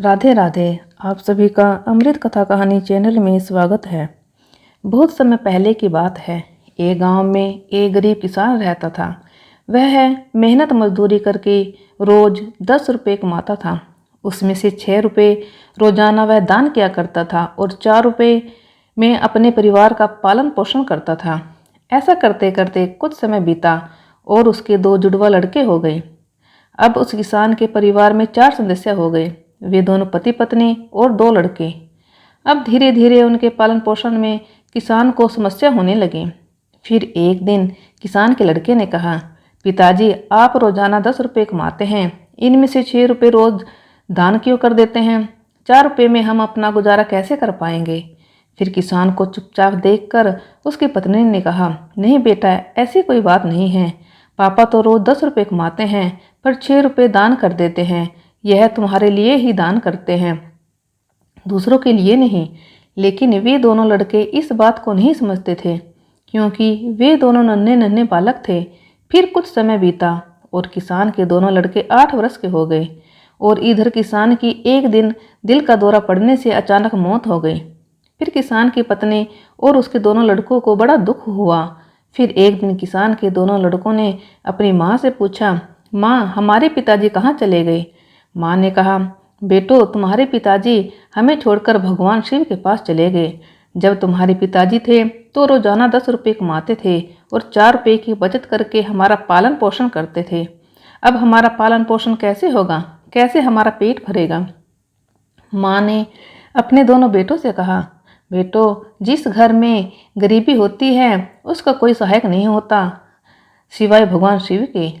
राधे राधे। आप सभी का अमृत कथा कहानी चैनल में स्वागत है। बहुत समय पहले की बात है। एक गांव में एक गरीब किसान रहता था। वह मेहनत मजदूरी करके रोज 10 रुपये कमाता था। उसमें से 6 रुपये रोजाना वह दान किया करता था और 4 रुपये में अपने परिवार का पालन पोषण करता था। ऐसा करते करते कुछ समय बीता और उसके 2 जुड़वा लड़के हो गए। अब उस किसान के परिवार में 4 सदस्य हो गए। वे दोनों पति पत्नी और 2 लड़के। अब धीरे धीरे उनके पालन पोषण में किसान को समस्या होने लगी। फिर एक दिन किसान के लड़के ने कहा, पिताजी आप रोजाना 10 रुपये कमाते हैं, इनमें से 6 रुपये रोज दान क्यों कर देते हैं? 4 रुपये में हम अपना गुजारा कैसे कर पाएंगे? फिर किसान को चुपचाप देखकर उसकी पत्नी ने कहा, नहीं बेटा, ऐसी कोई बात नहीं है। पापा तो रोज 10 रुपये कमाते हैं पर 6 रुपये दान कर देते हैं। यह तुम्हारे लिए ही दान करते हैं, दूसरों के लिए नहीं। लेकिन वे दोनों लड़के इस बात को नहीं समझते थे, क्योंकि वे दोनों नन्हे नन्हे बालक थे। फिर कुछ समय बीता और किसान के दोनों लड़के 8 वर्ष के हो गए। और इधर किसान की एक दिन दिल का दौरा पड़ने से अचानक मौत हो गई। फिर किसान की पत्नी और उसके दोनों लड़कों को बड़ा दुख हुआ। फिर एक दिन किसान के दोनों लड़कों ने अपनी माँ से पूछा, माँ हमारे पिताजी कहाँ चले गए? माँ ने कहा, बेटो तुम्हारे पिताजी हमें छोड़कर भगवान शिव के पास चले गए। जब तुम्हारे पिताजी थे तो रोजाना 10 रुपये कमाते थे और 4 रुपये की बचत करके हमारा पालन पोषण करते थे। अब हमारा पालन पोषण कैसे होगा? कैसे हमारा पेट भरेगा? माँ ने अपने दोनों बेटों से कहा, बेटो जिस घर में गरीबी होती है उसका कोई सहायक नहीं होता सिवाय भगवान शिव के।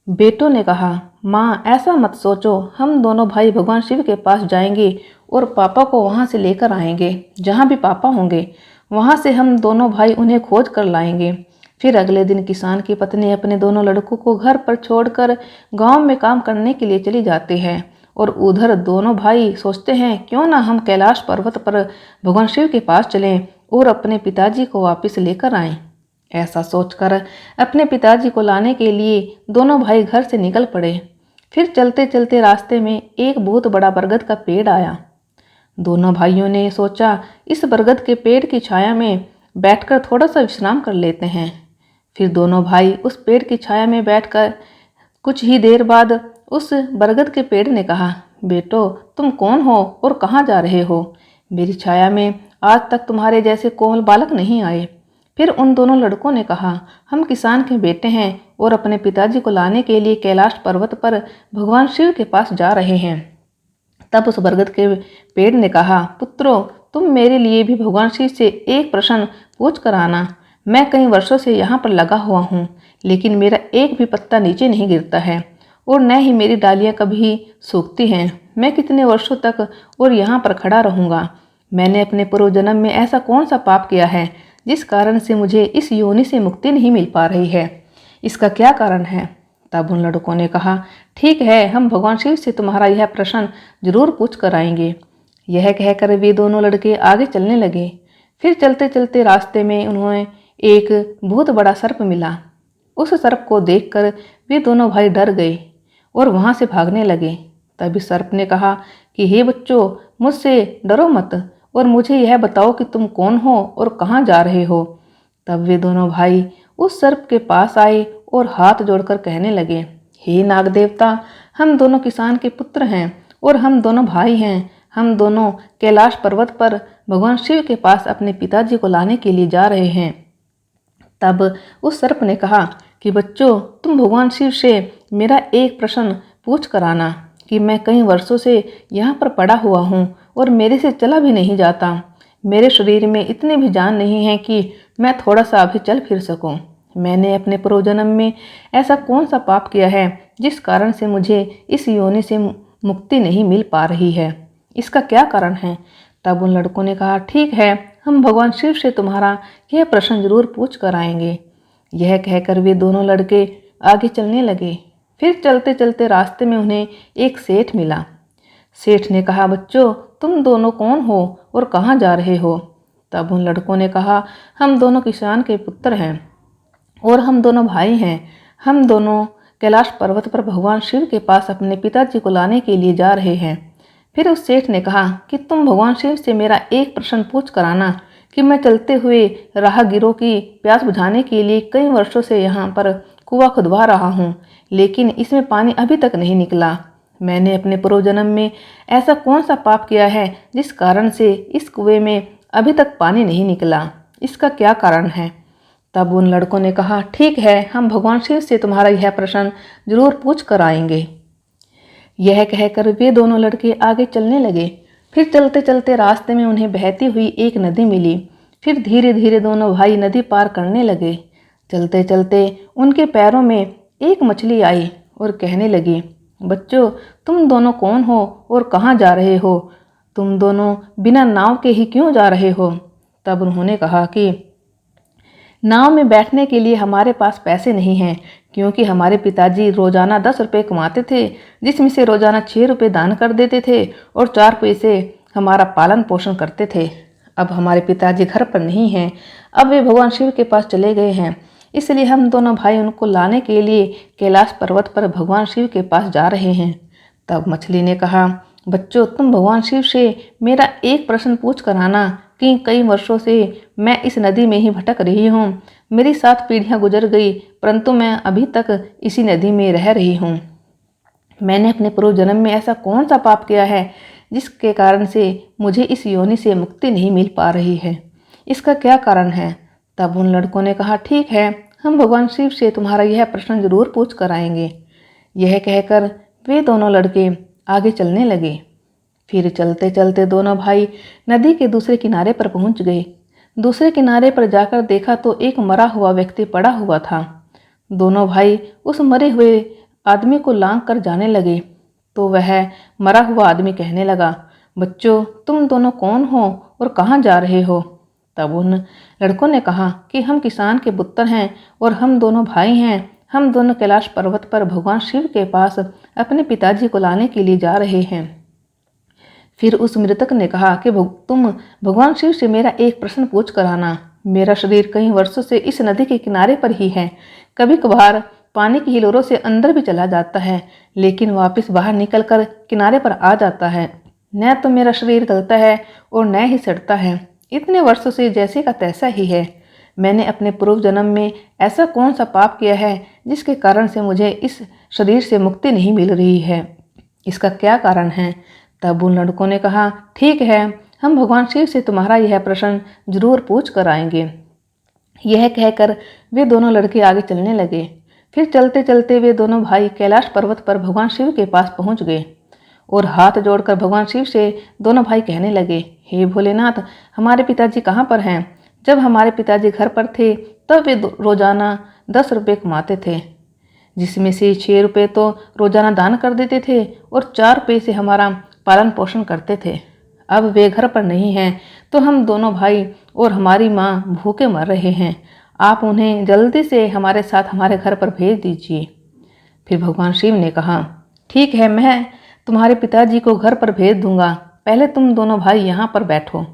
बेटों ने कहा, माँ ऐसा मत सोचो, हम दोनों भाई भगवान शिव के पास जाएंगे और पापा को वहाँ से लेकर आएंगे। जहाँ भी पापा होंगे वहाँ से हम दोनों भाई उन्हें खोज कर लाएंगे। फिर अगले दिन किसान की पत्नी अपने दोनों लड़कों को घर पर छोड़कर गांव में काम करने के लिए चली जाती है। और उधर दोनों भाई सोचते हैं, क्यों ना हम कैलाश पर्वत पर भगवान शिव के पास चलें और अपने पिताजी को वापस लेकर आएं। ऐसा सोचकर अपने पिताजी को लाने के लिए दोनों भाई घर से निकल पड़े। फिर चलते चलते रास्ते में एक बहुत बड़ा बरगद का पेड़ आया। दोनों भाइयों ने सोचा, इस बरगद के पेड़ की छाया में बैठकर थोड़ा सा विश्राम कर लेते हैं। फिर दोनों भाई उस पेड़ की छाया में बैठकर कुछ ही देर बाद उस बरगद के पेड़ ने कहा, बेटो तुम कौन हो और कहाँ जा रहे हो? मेरी छाया में आज तक तुम्हारे जैसे कोमल बालक नहीं आए। फिर उन दोनों लड़कों ने कहा, हम किसान के बेटे हैं और अपने पिताजी को लाने के लिए कैलाश पर्वत पर भगवान शिव के पास जा रहे हैं। तब उस बरगद के पेड़ ने कहा, पुत्रों तुम मेरे लिए भी भगवान शिव से एक प्रश्न पूछ कर आना। मैं कई वर्षों से यहाँ पर लगा हुआ हूँ, लेकिन मेरा एक भी पत्ता नीचे नहीं गिरता है और न ही मेरी डालियाँ कभी सूखती हैं। मैं कितने वर्षों तक और यहाँ पर खड़ा रहूँगा? मैंने अपने पूर्व जन्म में ऐसा कौन सा पाप किया है जिस कारण से मुझे इस योनि से मुक्ति नहीं मिल पा रही है? इसका क्या कारण है? तब उन लड़कों ने कहा, ठीक है, हम भगवान शिव से तुम्हारा यह प्रश्न जरूर पूछ कर आएंगे। यह कहकर वे दोनों लड़के आगे चलने लगे। फिर चलते चलते रास्ते में उन्हें एक बहुत बड़ा सर्प मिला। उस सर्प को देखकर वे दोनों भाई डर गए और वहां से भागने लगे। तभी सर्प ने कहा कि हे बच्चों, मुझसे डरो मत और मुझे यह बताओ कि तुम कौन हो और कहाँ जा रहे हो? तब वे दोनों भाई उस सर्प के पास आए और हाथ जोड़कर कहने लगे, हे नाग देवता, हम दोनों किसान के पुत्र हैं और हम दोनों भाई हैं। हम दोनों कैलाश पर्वत पर भगवान शिव के पास अपने पिताजी को लाने के लिए जा रहे हैं। तब उस सर्प ने कहा कि बच्चों, तुम भगवान शिव से मेरा एक प्रश्न पूछ कर आना कि मैं कई वर्षों से यहाँ पर पड़ा हुआ हूँ और मेरे से चला भी नहीं जाता। मेरे शरीर में इतनी भी जान नहीं है कि मैं थोड़ा सा अभी चल फिर सकूं। मैंने अपने पूर्व जन्म में ऐसा कौन सा पाप किया है जिस कारण से मुझे इस योनि से मुक्ति नहीं मिल पा रही है? इसका क्या कारण है? तब उन लड़कों ने कहा, ठीक है, हम भगवान शिव से तुम्हारा यह प्रश्न जरूर पूछ कर आएंगे। यह कहकर वे दोनों लड़के आगे चलने लगे। फिर चलते चलते रास्ते में उन्हें एक सेठ मिला। सेठ ने कहा, बच्चों तुम दोनों कौन हो और कहाँ जा रहे हो? तब उन लड़कों ने कहा, हम दोनों किसान के पुत्र हैं और हम दोनों भाई हैं। हम दोनों कैलाश पर्वत पर भगवान शिव के पास अपने पिताजी को लाने के लिए जा रहे हैं। फिर उस सेठ ने कहा कि तुम भगवान शिव से मेरा एक प्रश्न पूछ कर आना कि मैं चलते हुए राहगीरों की प्यास बुझाने के लिए कई वर्षों से यहाँ पर कुआं खुदवा रहा हूँ, लेकिन इसमें पानी अभी तक नहीं निकला। मैंने अपने पूर्व जन्म में ऐसा कौन सा पाप किया है जिस कारण से इस कुएं में अभी तक पानी नहीं निकला? इसका क्या कारण है? तब उन लड़कों ने कहा, ठीक है, हम भगवान शिव से तुम्हारा यह प्रश्न जरूर पूछ कर आएंगे। यह कहकर वे दोनों लड़के आगे चलने लगे। फिर चलते चलते रास्ते में उन्हें बहती हुई एक नदी मिली। फिर धीरे धीरे दोनों भाई नदी पार करने लगे। चलते चलते उनके पैरों में एक मछली आई और कहने लगी, बच्चों, तुम दोनों कौन हो और कहाँ जा रहे हो? तुम दोनों बिना नाव के ही क्यों जा रहे हो? तब उन्होंने कहा कि नाव में बैठने के लिए हमारे पास पैसे नहीं हैं, क्योंकि हमारे पिताजी रोजाना 10 रुपये कमाते थे, जिसमें से रोजाना 6 रुपये दान कर देते थे और 4 पैसे हमारा पालन पोषण करते थे। अब हमारे पिताजी घर पर नहीं हैं, अब वे भगवान शिव के पास चले गए हैं, इसलिए हम दोनों भाई उनको लाने के लिए कैलाश पर्वत पर भगवान शिव के पास जा रहे हैं। तब मछली ने कहा, बच्चों, तुम भगवान शिव से मेरा एक प्रश्न पूछ कर आना कि कई वर्षों से मैं इस नदी में ही भटक रही हूँ। मेरी 7 पीढ़ियाँ गुजर गई, परंतु मैं अभी तक इसी नदी में रह रही हूँ। मैंने अपने पूर्व जन्म में ऐसा कौन सा पाप किया है जिसके कारण से मुझे इस योनि से मुक्ति नहीं मिल पा रही है? इसका क्या कारण है? तब उन लड़कों ने कहा, ठीक है, हम भगवान शिव से तुम्हारा यह प्रश्न जरूर पूछ कर आएंगे। यह कहकर वे दोनों लड़के आगे चलने लगे। फिर चलते चलते दोनों भाई नदी के दूसरे किनारे पर पहुंच गए। दूसरे किनारे पर जाकर देखा तो एक मरा हुआ व्यक्ति पड़ा हुआ था। दोनों भाई उस मरे हुए आदमी को लांघ कर जाने लगे तो वह मरा हुआ आदमी कहने लगा, बच्चों, तुम दोनों कौन हो और कहाँ जा रहे हो? तब उन लड़कों ने कहा कि हम किसान के पुत्र हैं और हम दोनों भाई हैं। हम दोनों कैलाश पर्वत पर भगवान शिव के पास अपने पिताजी को लाने के लिए जा रहे हैं। फिर उस मृतक ने कहा कि तुम भगवान शिव से मेरा एक प्रश्न पूछ कर आना। मेरा शरीर कई वर्षों से इस नदी के किनारे पर ही है। कभी कभार पानी की हिलोरों से अंदर भी चला जाता है, लेकिन वापस बाहर निकलकर किनारे पर आ जाता है। न तो मेरा शरीर गलता है और न ही सड़ता है। इतने वर्षों से जैसे का तैसा ही है। मैंने अपने पूर्व जन्म में ऐसा कौन सा पाप किया है जिसके कारण से मुझे इस शरीर से मुक्ति नहीं मिल रही है? इसका क्या कारण है? तब उन लड़कों ने कहा, ठीक है, हम भगवान शिव से तुम्हारा यह प्रश्न जरूर पूछ कर आएंगे। यह कहकर वे दोनों लड़के आगे चलने लगे। फिर चलते चलते वे दोनों भाई कैलाश पर्वत पर भगवान शिव के पास पहुंच गए और हाथ जोड़कर भगवान शिव से दोनों भाई कहने लगे, हे भोलेनाथ, हमारे पिताजी कहाँ पर हैं? जब हमारे पिताजी घर पर थे तब वे रोजाना 10 रुपये कमाते थे, जिसमें से 6 रुपये तो रोजाना दान कर देते थे और 4 पैसे हमारा पालन पोषण करते थे। अब वे घर पर नहीं हैं तो हम दोनों भाई और हमारी माँ भूखे मर रहे हैं। आप उन्हें जल्दी से हमारे साथ हमारे घर पर भेज दीजिए। फिर भगवान शिव ने कहा, ठीक है, मैं तुम्हारे पिताजी को घर पर भेज दूंगा, पहले तुम दोनों भाई यहाँ पर बैठो।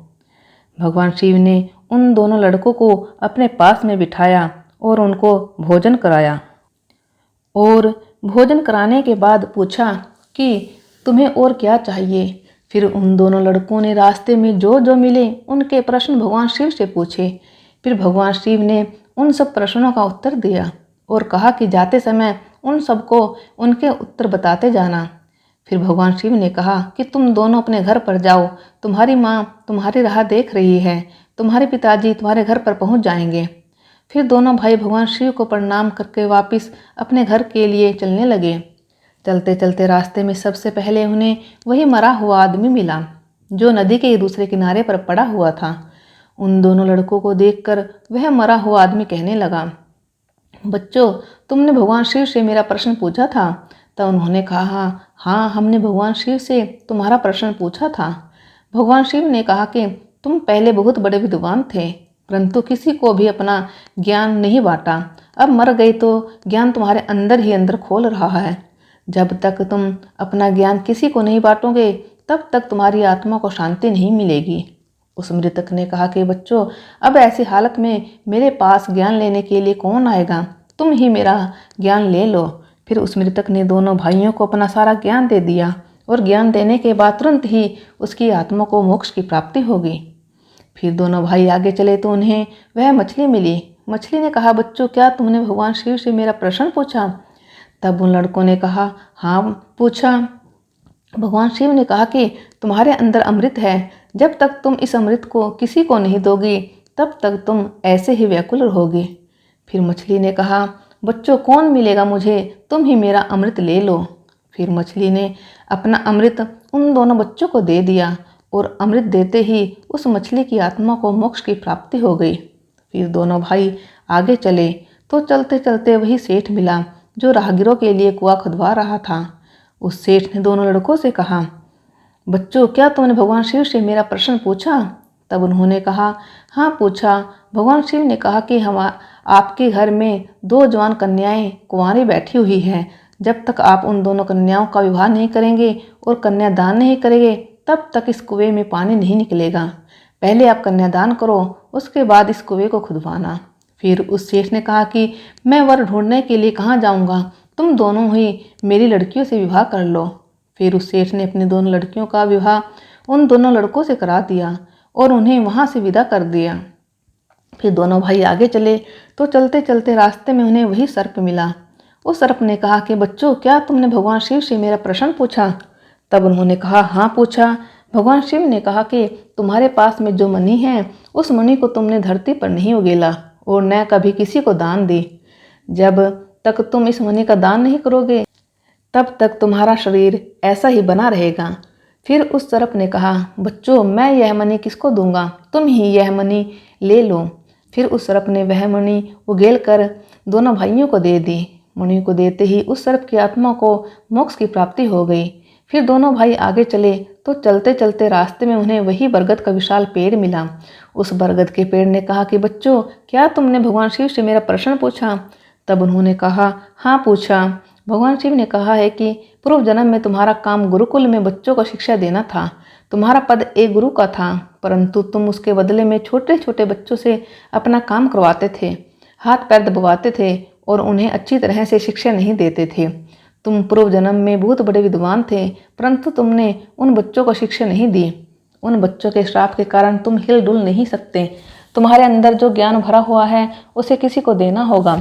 भगवान शिव ने उन दोनों लड़कों को अपने पास में बिठाया और उनको भोजन कराया और भोजन कराने के बाद पूछा कि तुम्हें और क्या चाहिए? फिर उन दोनों लड़कों ने रास्ते में जो जो मिले उनके प्रश्न भगवान शिव से पूछे। फिर भगवान शिव ने उन सब प्रश्नों का उत्तर दिया और कहा कि जाते समय उन सबको उनके उत्तर बताते जाना। फिर भगवान शिव ने कहा कि तुम दोनों अपने घर पर जाओ, तुम्हारी माँ तुम्हारी राह देख रही है, तुम्हारे पिताजी तुम्हारे घर पर पहुँच जाएंगे। फिर दोनों भाई भगवान शिव को प्रणाम करके वापस अपने घर के लिए चलने लगे। चलते चलते रास्ते में सबसे पहले उन्हें वही मरा हुआ आदमी मिला जो नदी के दूसरे किनारे पर पड़ा हुआ था। उन दोनों लड़कों को देखकर वह मरा हुआ आदमी कहने लगा, बच्चों, तुमने भगवान शिव से मेरा प्रश्न पूछा था? तब उन्होंने कहा, हाँ, हमने भगवान शिव से तुम्हारा प्रश्न पूछा था। भगवान शिव ने कहा कि तुम पहले बहुत बड़े विद्वान थे, परंतु किसी को भी अपना ज्ञान नहीं बांटा। अब मर गए तो ज्ञान तुम्हारे अंदर ही अंदर खोल रहा है। जब तक तुम अपना ज्ञान किसी को नहीं बांटोगे तब तक तुम्हारी आत्मा को शांति नहीं मिलेगी। उस मृतक ने कहा कि बच्चों, अब ऐसी हालत में मेरे पास ज्ञान लेने के लिए कौन आएगा? तुम ही मेरा ज्ञान ले लो। फिर उस मृतक ने दोनों भाइयों को अपना सारा ज्ञान दे दिया और ज्ञान देने के बाद तुरंत ही उसकी आत्मा को मोक्ष की प्राप्ति होगी। फिर दोनों भाई आगे चले तो उन्हें वह मछली मिली। मछली ने कहा, बच्चों क्या तुमने भगवान शिव से मेरा प्रश्न पूछा? तब उन लड़कों ने कहा, हाँ पूछा। भगवान शिव ने कहा कि तुम्हारे अंदर अमृत है, जब तक तुम इस अमृत को किसी को नहीं दोगी तब तक तुम ऐसे ही व्याकुल रहोगे। फिर मछली ने कहा, बच्चों कौन मिलेगा मुझे, तुम ही मेरा अमृत ले लो। फिर मछली ने अपना अमृत उन दोनों बच्चों को दे दिया और अमृत देते ही उस मछली की आत्मा को मोक्ष की प्राप्ति हो गई। फिर दोनों भाई आगे चले तो चलते चलते वही सेठ मिला जो राहगीरों के लिए कुआं खुदवा रहा था। उस सेठ ने दोनों लड़कों से कहा, बच्चों क्या तुमने भगवान शिव से मेरा प्रश्न पूछा? तब उन्होंने कहा, हाँ पूछा। भगवान शिव ने कहा कि हम आपके घर में 2 जवान कन्याएं कुंवारी बैठी हुई हैं, जब तक आप उन दोनों कन्याओं का विवाह नहीं करेंगे और कन्यादान नहीं करेंगे तब तक इस कुएं में पानी नहीं निकलेगा। पहले आप कन्यादान करो, उसके बाद इस कुएं को खुदवाना। फिर उस सेठ ने कहा कि मैं वर ढूंढने के लिए कहाँ जाऊँगा, तुम दोनों ही मेरी लड़कियों से विवाह कर लो। फिर उस सेठ ने अपनी दोनों लड़कियों का विवाह उन दोनों लड़कों से करा दिया और उन्हें वहाँ से विदा कर दिया। फिर दोनों भाई आगे चले तो चलते चलते रास्ते में उन्हें वही सर्प मिला। उस सर्प ने कहा कि बच्चों क्या तुमने भगवान शिव से मेरा प्रश्न पूछा? तब उन्होंने कहा, हाँ पूछा। भगवान शिव ने कहा कि तुम्हारे पास में जो मणि है उस मणि को तुमने धरती पर नहीं उगेला और न कभी किसी को दान दी। जब तक तुम इस मणि का दान नहीं करोगे तब तक तुम्हारा शरीर ऐसा ही बना रहेगा। फिर उस सर्प ने कहा, बच्चों मैं यह मणि किसको दूंगा, तुम ही यह मणि ले लो। फिर उस सर्प ने वह मणि उगेल कर दोनों भाइयों को दे दी। मणि को देते ही उस सर्प की आत्मा को मोक्ष की प्राप्ति हो गई। फिर दोनों भाई आगे चले तो चलते चलते रास्ते में उन्हें वही बरगद का विशाल पेड़ मिला। उस बरगद के पेड़ ने कहा कि बच्चों क्या तुमने भगवान शिव से मेरा प्रश्न पूछा? तब उन्होंने कहा, हाँ पूछा। भगवान शिव ने कहा है कि पूर्व जन्म में तुम्हारा काम गुरुकुल में बच्चों को शिक्षा देना था। तुम्हारा पद एक गुरु का था, परंतु तुम उसके बदले में छोटे छोटे बच्चों से अपना काम करवाते थे, हाथ पैर दबवाते थे और उन्हें अच्छी तरह से शिक्षा नहीं देते थे। तुम पूर्व जन्म में बहुत बड़े विद्वान थे, परंतु तुमने उन बच्चों को शिक्षा नहीं दी। उन बच्चों के श्राप के कारण तुम हिल-डुल नहीं सकते। तुम्हारे अंदर जो ज्ञान भरा हुआ है उसे किसी को देना होगा।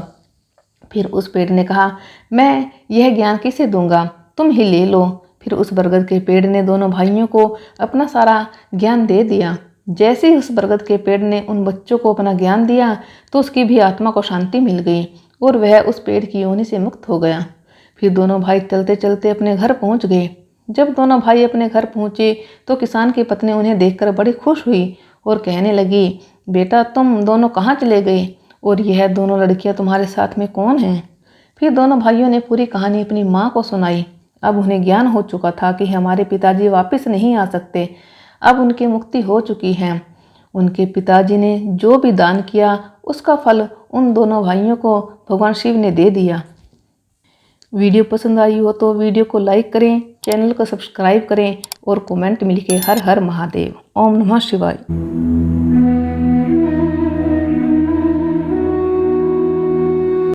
फिर उस पेड़ ने कहा, मैं यह ज्ञान किसे दूंगा, तुम ही ले लो। फिर उस बरगद के पेड़ ने दोनों भाइयों को अपना सारा ज्ञान दे दिया। जैसे ही उस बरगद के पेड़ ने उन बच्चों को अपना ज्ञान दिया तो उसकी भी आत्मा को शांति मिल गई और वह उस पेड़ की योनि से मुक्त हो गया। फिर दोनों भाई चलते चलते अपने घर पहुंच गए। जब दोनों भाई अपने घर पहुंचे तो किसान की पत्नी उन्हें देखकर बड़ी खुश हुई और कहने लगी, बेटा तुम दोनों कहाँ चले गए और यह दोनों लड़कियां तुम्हारे साथ में कौन हैं? फिर दोनों भाइयों ने पूरी कहानी अपनी माँ को सुनाई। अब उन्हें ज्ञान हो चुका था कि हमारे पिताजी वापस नहीं आ सकते, अब उनकी मुक्ति हो चुकी है। उनके पिताजी ने जो भी दान किया उसका फल उन दोनों भाइयों को भगवान शिव ने दे दिया। वीडियो पसंद आई हो तो वीडियो को लाइक करें, चैनल को सब्सक्राइब करें और कमेंट में लिखें हर हर महादेव। ओम नमः शिवाय।